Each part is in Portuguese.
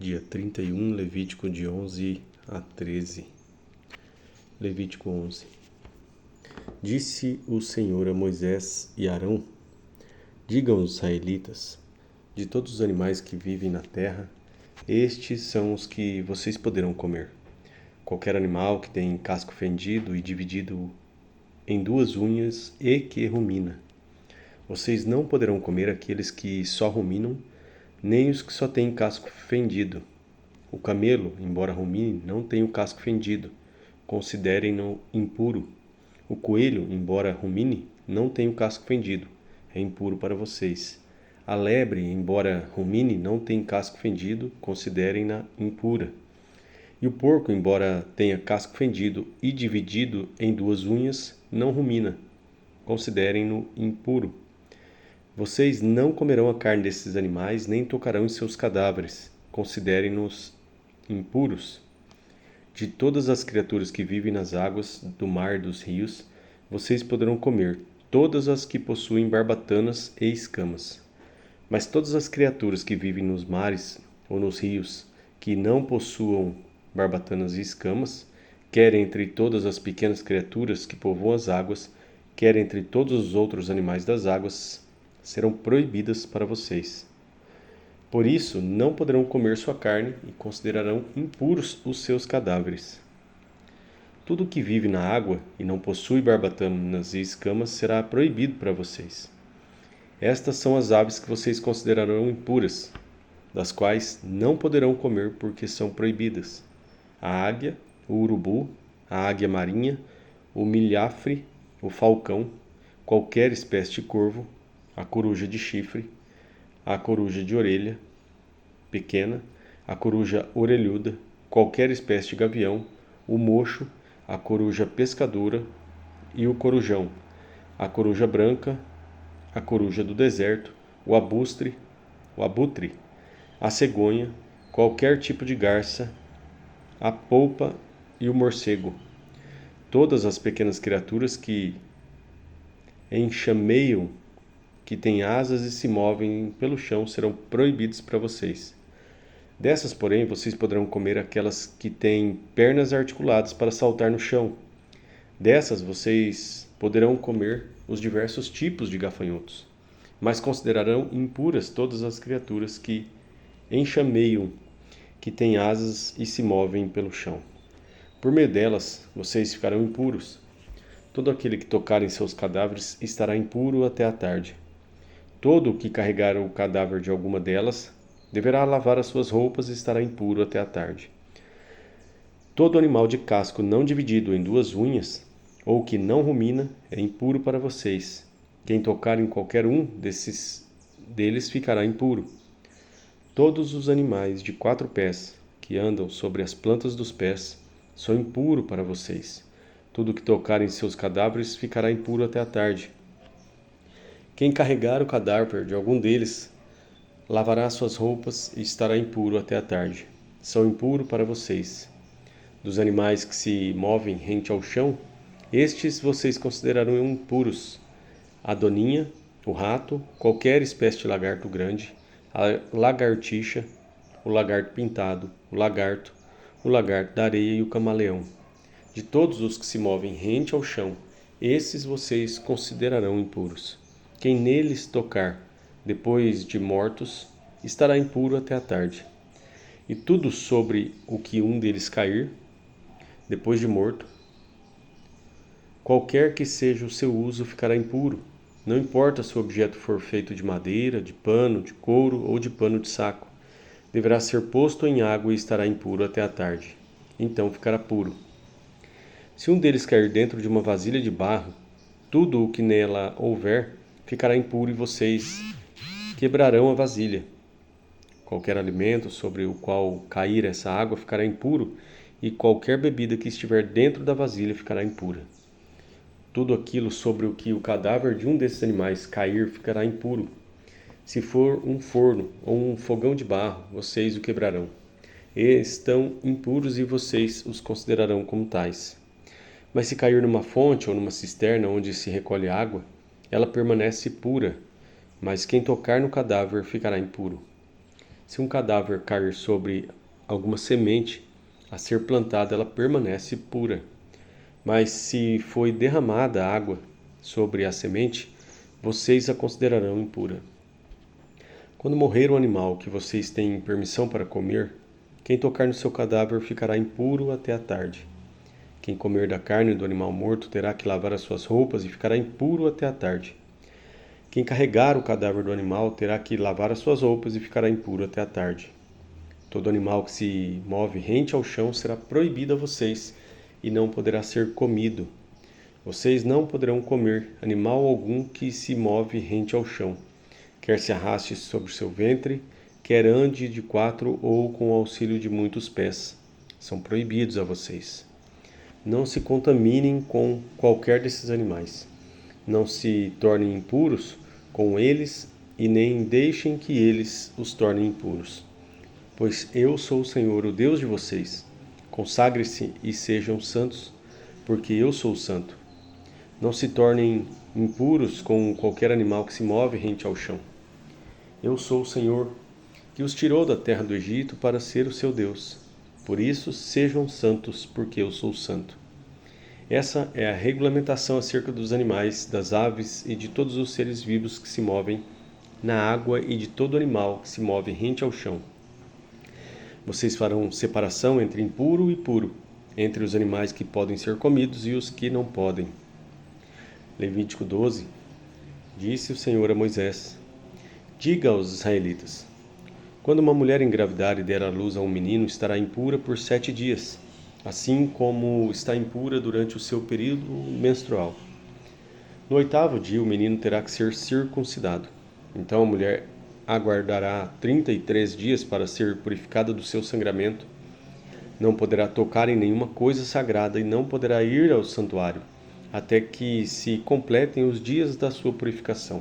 dia 31, Levítico de 11 a 13. Levítico 11. Disse o Senhor a Moisés e Arão: digam aos israelitas, de todos os animais que vivem na terra, estes são os que vocês poderão comer. Qualquer animal que tem casco fendido e dividido em duas unhas e que rumina. Vocês não poderão comer aqueles que só ruminam, nem os que só têm casco fendido. O camelo, embora rumine, não tem o casco fendido. Considerem-no impuro. O coelho, embora rumine, não tem o casco fendido. É impuro para vocês. A lebre, embora rumine, não tem casco fendido. Considerem-na impura. E o porco, embora tenha casco fendido e dividido em duas unhas, não rumina. Considerem-no impuro. Vocês não comerão a carne desses animais, nem tocarão em seus cadáveres. Considerem-nos impuros. De todas as criaturas que vivem nas águas do mar e dos rios, vocês poderão comer todas as que possuem barbatanas e escamas. Mas todas as criaturas que vivem nos mares ou nos rios, que não possuam barbatanas e escamas, quer entre todas as pequenas criaturas que povoam as águas, quer entre todos os outros animais das águas, serão proibidas para vocês. Por isso, não poderão comer sua carne e considerarão impuros os seus cadáveres. Tudo que vive na água e não possui barbatanas e escamas será proibido para vocês. Estas são as aves que vocês considerarão impuras, das quais não poderão comer porque são proibidas: a águia, o urubu, a águia marinha, o milhafre, o falcão, qualquer espécie de corvo, a coruja de chifre, a coruja de orelha pequena, a coruja orelhuda, qualquer espécie de gavião, o mocho, a coruja pescadora e o corujão, a coruja branca, a coruja do deserto, o abutre, a cegonha, qualquer tipo de garça, a polpa e o morcego. Todas as pequenas criaturas que enxameiam, que têm asas e se movem pelo chão, serão proibidos para vocês. Dessas, porém, vocês poderão comer aquelas que têm pernas articuladas para saltar no chão. Dessas, vocês poderão comer os diversos tipos de gafanhotos, mas considerarão impuras todas as criaturas que enxameiam, que têm asas e se movem pelo chão. Por meio delas, vocês ficarão impuros. Todo aquele que tocar em seus cadáveres estará impuro até a tarde. Todo o que carregar o cadáver de alguma delas deverá lavar as suas roupas e estará impuro até a tarde. Todo animal de casco não dividido em duas unhas, ou que não rumina, é impuro para vocês. Quem tocar em qualquer um deles ficará impuro. Todos os animais de 4 pés, que andam sobre as plantas dos pés, são impuros para vocês. Tudo que tocar em seus cadáveres ficará impuro até a tarde. Quem carregar o cadáver de algum deles lavará suas roupas e estará impuro até a tarde. São impuros para vocês. Dos animais que se movem rente ao chão, estes vocês considerarão impuros: a doninha, o rato, qualquer espécie de lagarto grande, a lagartixa, o lagarto pintado, o lagarto da areia e o camaleão. De todos os que se movem rente ao chão, esses vocês considerarão impuros. Quem neles tocar, depois de mortos, estará impuro até a tarde. E tudo sobre o que um deles cair, depois de morto, qualquer que seja o seu uso, ficará impuro. Não importa se o objeto for feito de madeira, de pano, de couro ou de pano de saco. Deverá ser posto em água e estará impuro até a tarde. Então ficará puro. Se um deles cair dentro de uma vasilha de barro, tudo o que nela houver ficará impuro e vocês quebrarão a vasilha. Qualquer alimento sobre o qual cair essa água ficará impuro, e qualquer bebida que estiver dentro da vasilha ficará impura. Tudo aquilo sobre o que o cadáver de um desses animais cair ficará impuro. Se for um forno ou um fogão de barro, vocês o quebrarão. Estão impuros e vocês os considerarão como tais. Mas se cair numa fonte ou numa cisterna onde se recolhe água, ela permanece pura, mas quem tocar no cadáver ficará impuro. Se um cadáver cair sobre alguma semente a ser plantada, ela permanece pura. Mas se foi derramada água sobre a semente, vocês a considerarão impura. Quando morrer o animal que vocês têm permissão para comer, quem tocar no seu cadáver ficará impuro até a tarde. Quem comer da carne do animal morto terá que lavar as suas roupas e ficará impuro até a tarde. Quem carregar o cadáver do animal terá que lavar as suas roupas e ficará impuro até a tarde. Todo animal que se move rente ao chão será proibido a vocês e não poderá ser comido. Vocês não poderão comer animal algum que se move rente ao chão, quer se arraste sobre seu ventre, quer ande de 4 ou com o auxílio de muitos pés. São proibidos a vocês. Não se contaminem com qualquer desses animais. Não se tornem impuros com eles e nem deixem que eles os tornem impuros. Pois eu sou o Senhor, o Deus de vocês. Consagre-se e sejam santos, porque eu sou santo. Não se tornem impuros com qualquer animal que se move rente ao chão. Eu sou o Senhor, que os tirou da terra do Egito para ser o seu Deus. Por isso, sejam santos, porque eu sou santo. Essa é a regulamentação acerca dos animais, das aves e de todos os seres vivos que se movem na água e de todo animal que se move rente ao chão. Vocês farão separação entre impuro e puro, entre os animais que podem ser comidos e os que não podem. Levítico 12. Disse o Senhor a Moisés: Diga aos israelitas: quando uma mulher engravidar e der à luz a um menino, estará impura por 7 dias, assim como está impura durante o seu período menstrual. No 8º dia, o menino terá que ser circuncidado. Então a mulher aguardará 33 dias para ser purificada do seu sangramento. Não poderá tocar em nenhuma coisa sagrada e não poderá ir ao santuário, até que se completem os dias da sua purificação.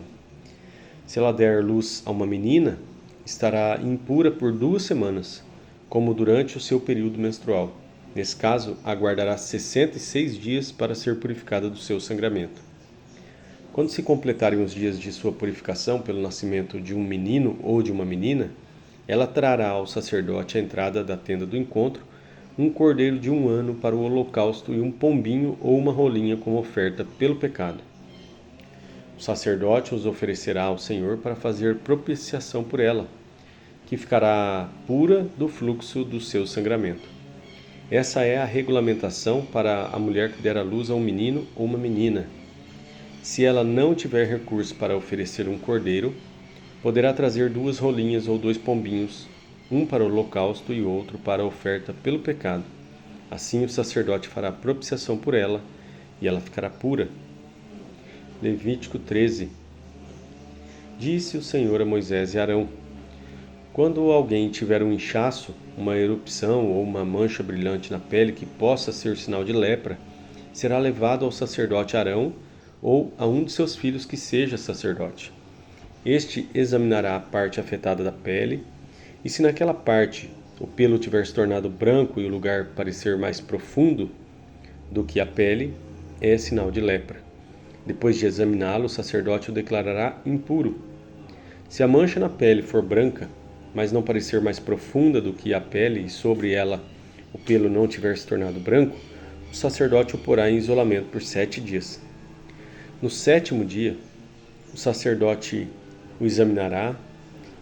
Se ela der luz a uma menina, estará impura por 2 semanas, como durante o seu período menstrual. Nesse caso, aguardará 66 dias para ser purificada do seu sangramento. Quando se completarem os dias de sua purificação pelo nascimento de um menino ou de uma menina, ela trará ao sacerdote à entrada da tenda do encontro um cordeiro de 1 ano para o holocausto e um pombinho ou uma rolinha como oferta pelo pecado. O sacerdote os oferecerá ao Senhor para fazer propiciação por ela, que ficará pura do fluxo do seu sangramento. Essa é a regulamentação para a mulher que der à luz a um menino ou uma menina. Se ela não tiver recurso para oferecer um cordeiro, poderá trazer 2 rolinhas ou 2 pombinhos, um para o holocausto e outro para a oferta pelo pecado. Assim o sacerdote fará propiciação por ela e ela ficará pura. Levítico 13. Disse o Senhor a Moisés e Arão: quando alguém tiver um inchaço, uma erupção ou uma mancha brilhante na pele que possa ser sinal de lepra, será levado ao sacerdote Arão ou a um de seus filhos que seja sacerdote. Este examinará a parte afetada da pele, e se naquela parte o pelo tiver se tornado branco e o lugar parecer mais profundo do que a pele, é sinal de lepra. Depois de examiná-lo, o sacerdote o declarará impuro. Se a mancha na pele for branca, mas não parecer mais profunda do que a pele e sobre ela o pelo não tiver se tornado branco, o sacerdote o porá em isolamento por 7 dias. No 7º dia, o sacerdote o examinará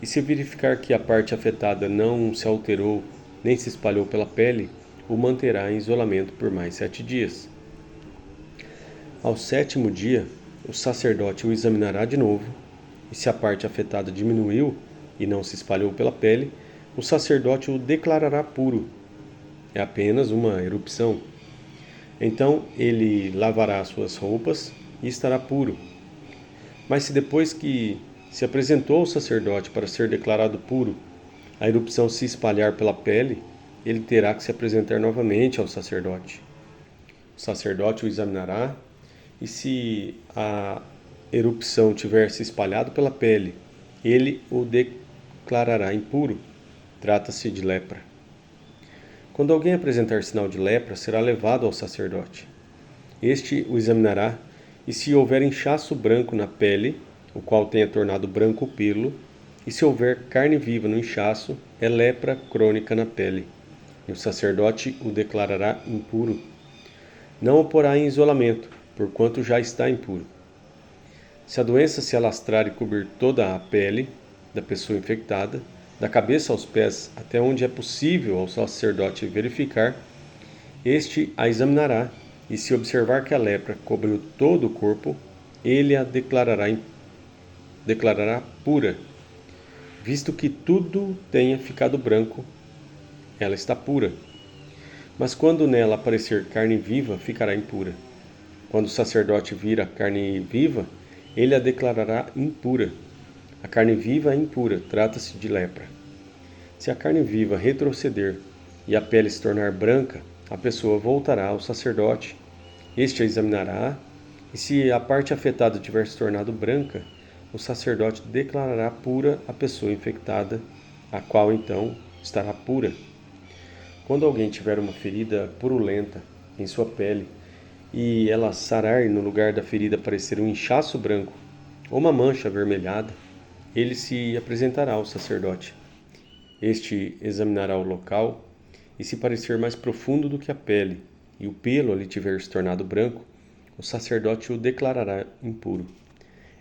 e se verificar que a parte afetada não se alterou nem se espalhou pela pele, o manterá em isolamento por mais 7 dias. Ao 7º dia, o sacerdote o examinará de novo, e se a parte afetada diminuiu e não se espalhou pela pele, o sacerdote o declarará puro. É apenas uma erupção. Então ele lavará suas roupas e estará puro. Mas se depois que se apresentou ao sacerdote para ser declarado puro, a erupção se espalhar pela pele, ele terá que se apresentar novamente ao sacerdote. O sacerdote o examinará, e se a erupção tiver se espalhado pela pele, ele o declarará impuro. Trata-se de lepra. Quando alguém apresentar sinal de lepra, será levado ao sacerdote. Este o examinará, e se houver inchaço branco na pele, o qual tenha tornado branco o pelo, E se houver carne viva no inchaço, é lepra crônica na pele, e o sacerdote o declarará impuro. Não o porá em isolamento, porquanto já está impuro. Se a doença se alastrar e cobrir toda a pele da pessoa infectada, da cabeça aos pés, até onde é possível ao sacerdote verificar, este a examinará, e se observar que a lepra cobriu todo o corpo, ele a declarará pura. Visto que tudo tenha ficado branco, ela está pura. Mas quando nela aparecer carne viva, ficará impura. Quando o sacerdote vir a carne viva, ele a declarará impura. A carne viva é impura, trata-se de lepra. Se a carne viva retroceder e a pele se tornar branca, a pessoa voltará ao sacerdote. Este a examinará, e se a parte afetada tiver se tornado branca, o sacerdote declarará pura a pessoa infectada, a qual então estará pura. Quando alguém tiver uma ferida purulenta em sua pele, e ela sarar e no lugar da ferida aparecer um inchaço branco ou uma mancha avermelhada, ele se apresentará ao sacerdote. Este examinará o local, e se parecer mais profundo do que a pele, e o pelo ali tiver se tornado branco, o sacerdote o declarará impuro.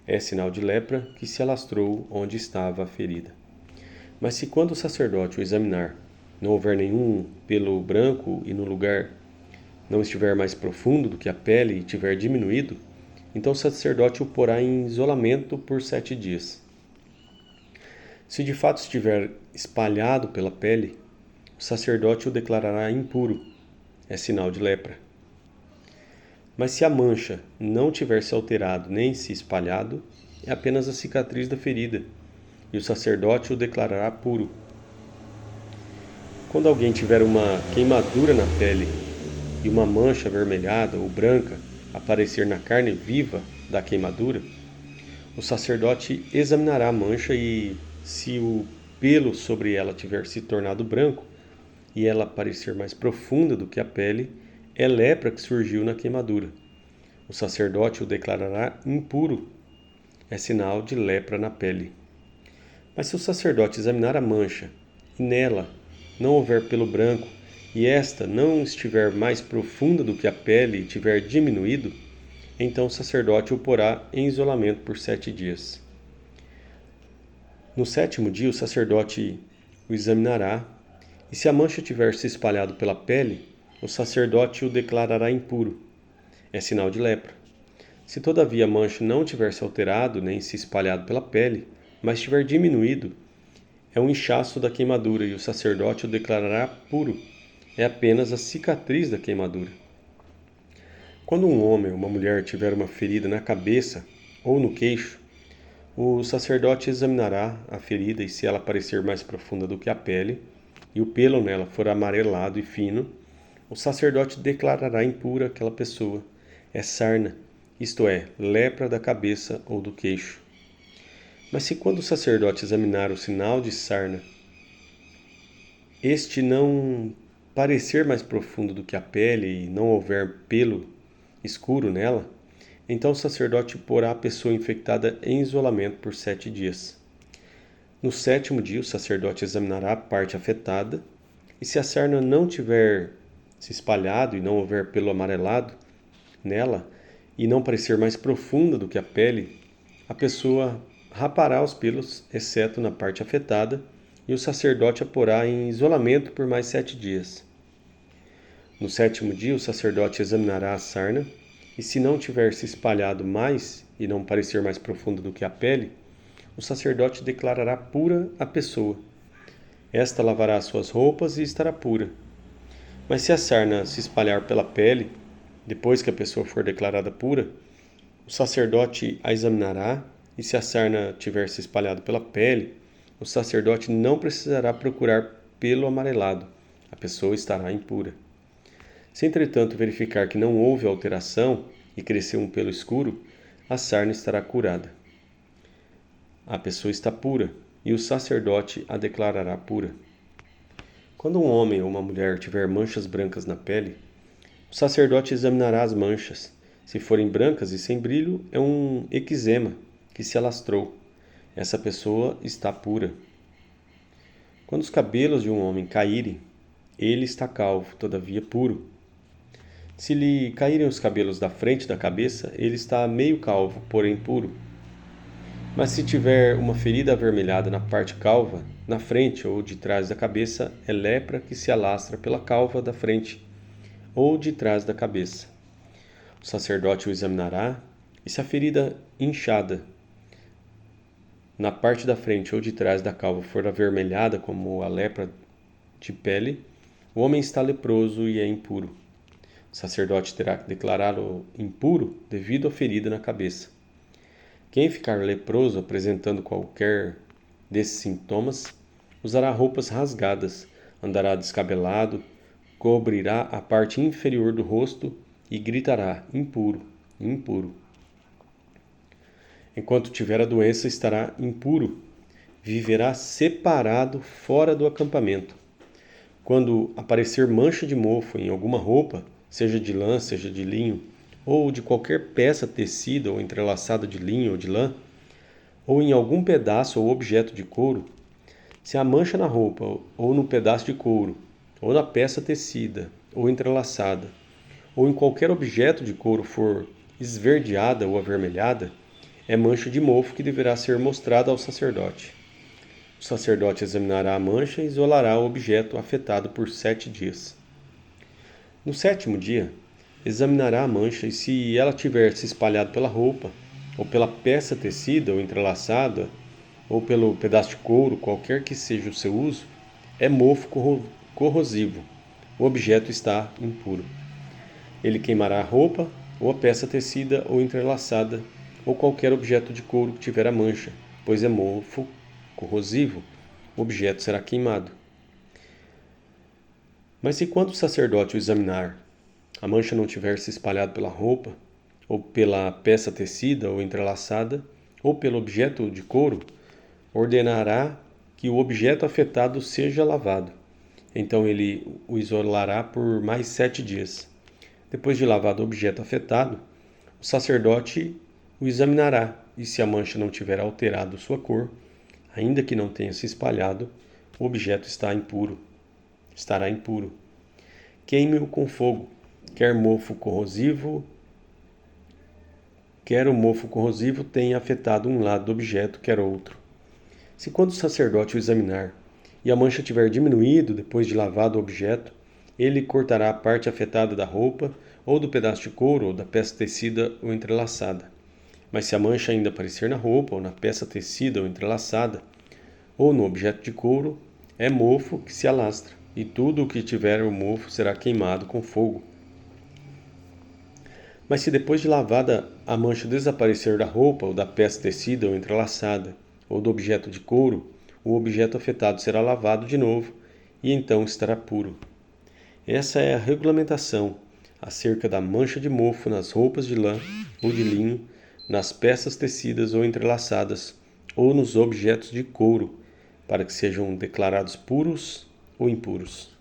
É sinal de lepra que se alastrou onde estava a ferida. Mas se quando o sacerdote o examinar, não houver nenhum pelo branco e no lugar não estiver mais profundo do que a pele e tiver diminuído, então o sacerdote o porá em isolamento por 7 dias. Se de fato estiver espalhado pela pele, o sacerdote o declarará impuro, é sinal de lepra. Mas se a mancha não tiver se alterado nem se espalhado, é apenas a cicatriz da ferida, e o sacerdote o declarará puro. Quando alguém tiver uma queimadura na pele e uma mancha avermelhada ou branca aparecer na carne viva da queimadura, o sacerdote examinará a mancha e, se o pelo sobre ela tiver se tornado branco e ela parecer mais profunda do que a pele, é lepra que surgiu na queimadura. O sacerdote o declarará impuro, é sinal de lepra na pele. Mas se o sacerdote examinar a mancha e nela não houver pelo branco e esta não estiver mais profunda do que a pele e tiver diminuído, então o sacerdote o porá em isolamento por 7 dias. No 7º dia, o sacerdote o examinará, e se a mancha tiver se espalhado pela pele, o sacerdote o declarará impuro. É sinal de lepra. Se todavia a mancha não tiver se alterado nem se espalhado pela pele, mas tiver diminuído, é um inchaço da queimadura e o sacerdote o declarará puro. É apenas a cicatriz da queimadura. Quando um homem ou uma mulher tiver uma ferida na cabeça ou no queixo, o sacerdote examinará a ferida e se ela parecer mais profunda do que a pele, e o pelo nela for amarelado e fino, o sacerdote declarará impura aquela pessoa. É sarna, isto é, lepra da cabeça ou do queixo. Mas se quando o sacerdote examinar o sinal de sarna, este não parecer mais profundo do que a pele e não houver pelo escuro nela, então o sacerdote porá a pessoa infectada em isolamento por 7 dias. No 7º dia, o sacerdote examinará a parte afetada, e se a sarna não tiver se espalhado e não houver pelo amarelado nela, e não parecer mais profunda do que a pele, a pessoa rapará os pelos, exceto na parte afetada, e o sacerdote a porá em isolamento por mais 7 dias. No 7º dia, o sacerdote examinará a sarna, e se não tiver se espalhado mais e não parecer mais profunda do que a pele, o sacerdote declarará pura a pessoa. Esta lavará suas roupas e estará pura. Mas se a sarna se espalhar pela pele, depois que a pessoa for declarada pura, o sacerdote a examinará, e se a sarna tiver se espalhado pela pele, o sacerdote não precisará procurar pelo amarelado. A pessoa estará impura. Se entretanto verificar que não houve alteração e cresceu um pelo escuro, a sarna estará curada. A pessoa está pura, e o sacerdote a declarará pura. Quando um homem ou uma mulher tiver manchas brancas na pele, o sacerdote examinará as manchas. Se forem brancas e sem brilho, é um eczema que se alastrou. essa pessoa está pura. Quando os cabelos de um homem caírem, ele está calvo, todavia puro. Se lhe caírem os cabelos da frente da cabeça, ele está meio calvo, porém puro. Mas se tiver uma ferida avermelhada na parte calva, na frente ou de trás da cabeça, é lepra que se alastra pela calva da frente ou de trás da cabeça. O sacerdote o examinará, e se a ferida inchada na parte da frente ou de trás da calva for avermelhada como a lepra de pele, o homem está leproso e é impuro. O sacerdote terá que declará-lo impuro devido à ferida na cabeça. Quem ficar leproso apresentando qualquer desses sintomas, usará roupas rasgadas, andará descabelado, cobrirá a parte inferior do rosto e gritará: impuro, impuro. Enquanto tiver a doença, estará impuro, viverá separado fora do acampamento. Quando aparecer mancha de mofo em alguma roupa, seja de lã, seja de linho, ou de qualquer peça tecida ou entrelaçada de linho ou de lã, ou em algum pedaço ou objeto de couro, se a mancha na roupa, ou no pedaço de couro, ou na peça tecida ou entrelaçada, ou em qualquer objeto de couro for esverdeada ou avermelhada, é mancha de mofo que deverá ser mostrada ao sacerdote. O sacerdote examinará a mancha e isolará o objeto afetado por 7 dias. No 7º dia, examinará a mancha e se ela tiver se espalhado pela roupa, ou pela peça tecida ou entrelaçada, ou pelo pedaço de couro, qualquer que seja o seu uso, é mofo corrosivo. O objeto está impuro. Ele queimará a roupa, ou a peça tecida ou entrelaçada, ou qualquer objeto de couro que tiver a mancha, pois é mofo corrosivo. O objeto será queimado. Mas se quando o sacerdote o examinar, a mancha não tiver se espalhado pela roupa, ou pela peça tecida ou entrelaçada, ou pelo objeto de couro, ordenará que o objeto afetado seja lavado. Então ele o isolará por mais 7 dias. Depois de lavado o objeto afetado, o sacerdote o examinará, e se a mancha não tiver alterado sua cor, ainda que não tenha se espalhado, o objeto estará impuro. Queime-o com fogo, quer o mofo corrosivo tenha afetado um lado do objeto, quer outro. Se quando o sacerdote o examinar, e a mancha tiver diminuído depois de lavado o objeto, ele cortará a parte afetada da roupa, ou do pedaço de couro, ou da peça tecida ou entrelaçada. Mas se a mancha ainda aparecer na roupa, ou na peça tecida ou entrelaçada, ou no objeto de couro, é mofo que se alastra, e tudo o que tiver o mofo será queimado com fogo. Mas se depois de lavada a mancha desaparecer da roupa, ou da peça tecida ou entrelaçada, ou do objeto de couro, o objeto afetado será lavado de novo, e então estará puro. Essa é a regulamentação acerca da mancha de mofo nas roupas de lã ou de linho, nas peças tecidas ou entrelaçadas, ou nos objetos de couro, para que sejam declarados puros ou impuros.